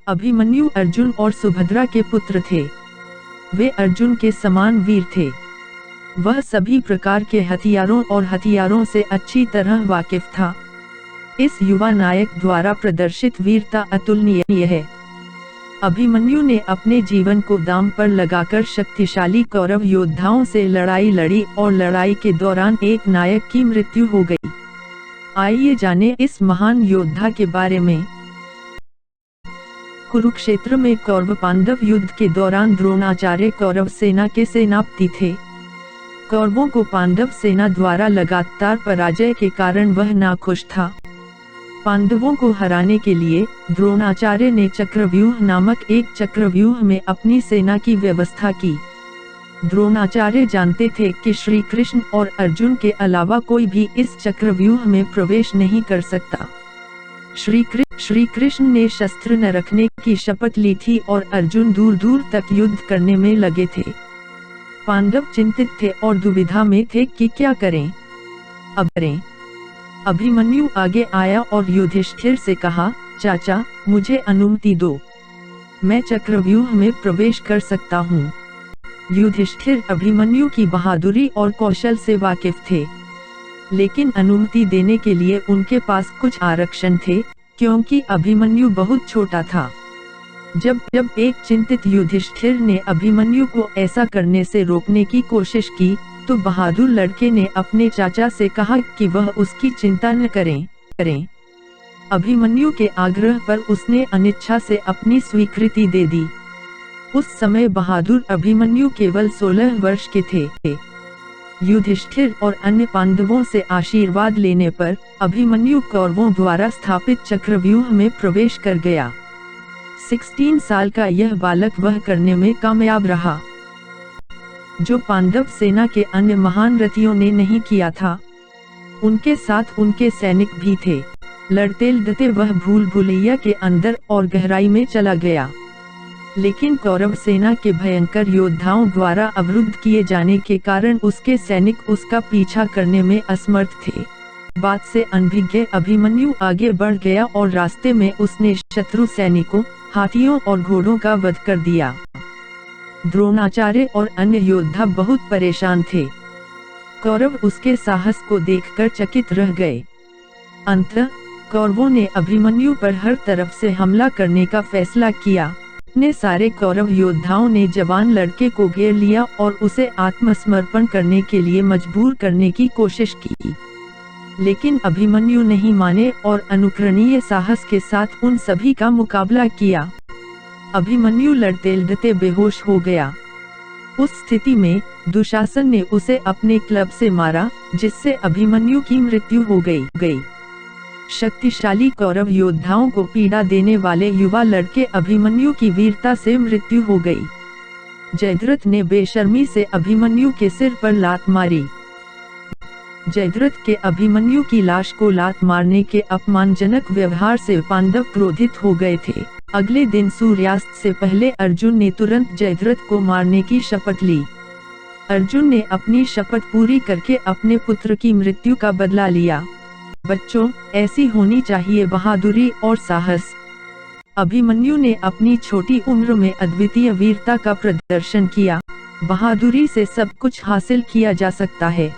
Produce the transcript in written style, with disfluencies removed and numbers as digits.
अभिमन्यु अर्जुन और सुभद्रा के पुत्र थे। वे अर्जुन के समान वीर थे। वह सभी प्रकार के हथियारों और हथियारों से अच्छी तरह वाकिफ था। इस युवा नायक द्वारा प्रदर्शित वीरता अतुलनीय है। अभिमन्यु ने अपने जीवन को दांव पर लगाकर शक्तिशाली कौरव योद्धाओं से लड़ाई लड़ी और लड़ाई के दौरान एक नायक की मृत्यु हो गई। आइए जानें इस महान योद्धा के बारे में। कुरुक्षेत्र में कौरव पांडव युद्ध के दौरान द्रोणाचार्य कौरव सेना के सेनापति थे। कौरवों को पांडव सेना द्वारा लगातार पराजय के कारण वह नाखुश था। पांडवों को हराने के लिए द्रोणाचार्य ने चक्रव्यूह नामक एक चक्रव्यूह में अपनी सेना की व्यवस्था की। द्रोणाचार्य जानते थे कि श्री कृष्ण और अर्जुन के अलावा कोई भी इस चक्रव्यूह में प्रवेश नहीं कर सकता। श्री कृष्ण ने शस्त्र न रखने की शपथ ली थी और अर्जुन दूर दूर तक युद्ध करने में लगे थे। पांडव चिंतित थे और दुविधा में थे कि क्या करें। अभिमन्यु आगे आया और युधिष्ठिर से कहा, चाचा मुझे अनुमति दो, मैं चक्रव्यूह में प्रवेश कर सकता हूँ। युधिष्ठिर अभिमन्यु की बहादुरी और कौशल से वाकिफ थे, लेकिन अनुमति देने के लिए उनके पास कुछ आरक्षण थे, क्योंकि अभिमन्यु बहुत छोटा था। जब एक चिंतित युधिष्ठिर ने अभिमन्यु को ऐसा करने से रोकने की कोशिश की, तो बहादुर लड़के ने अपने चाचा से कहा कि वह उसकी चिंता न करें। अभिमन्यु के आग्रह पर उसने अनिच्छा से अपनी स्वीकृति दे दी। उस समय बहादुर अभिमन्यु केवल 16 वर्ष के थे। युधिष्ठिर और अन्य पांडवों से आशीर्वाद लेने पर अभिमन्यु कौरवों द्वारा स्थापित चक्रव्यूह में प्रवेश कर गया। 16 साल का यह बालक वह करने में कामयाब रहा, जो पांडव सेना के अन्य महान रथियों ने नहीं किया था। उनके साथ उनके सैनिक भी थे। लड़ते लड़ते वह भूल भुलैया के अंदर और गहराई में चला गया, लेकिन कौरव सेना के भयंकर योद्धाओं द्वारा अवरुद्ध किए जाने के कारण उसके सैनिक उसका पीछा करने में असमर्थ थे। बात से अनभिज्ञ अभिमन्यु आगे बढ़ गया और रास्ते में उसने शत्रु सैनिकों, हाथियों और घोड़ों का वध कर दिया। द्रोणाचार्य और अन्य योद्धा बहुत परेशान थे। कौरव उसके साहस को देखकर चकित रह गए। अंततः कौरवों ने अभिमन्यु पर हर तरफ से हमला करने का फैसला किया। इतने सारे कौरव योद्धाओं ने जवान लड़के को घेर लिया और उसे आत्मसमर्पण करने के लिए मजबूर करने की कोशिश की, लेकिन अभिमन्यु नहीं माने और अनुकरणीय साहस के साथ उन सभी का मुकाबला किया। अभिमन्यु लड़ते लड़ते बेहोश हो गया। उस स्थिति में दुशासन ने उसे अपने क्लब से मारा, जिससे अभिमन्यु की मृत्यु हो गई। शक्तिशाली कौरव योद्धाओं को पीड़ा देने वाले युवा लड़के अभिमन्यु की वीरता से मृत्यु हो गई। जयद्रथ ने बेशर्मी से अभिमन्यु के सिर पर लात मारी। जयद्रथ के अभिमन्यु की लाश को लात मारने के अपमानजनक व्यवहार से पांडव क्रोधित हो गए थे। अगले दिन सूर्यास्त से पहले अर्जुन ने तुरंत जयद्रथ को मारने की शपथ ली। अर्जुन ने अपनी शपथ पूरी करके अपने पुत्र की मृत्यु का बदला लिया। बच्चों, ऐसी होनी चाहिए बहादुरी और साहस। अभिमन्यु ने अपनी छोटी उम्र में अद्वितीय वीरता का प्रदर्शन किया। बहादुरी से सब कुछ हासिल किया जा सकता है।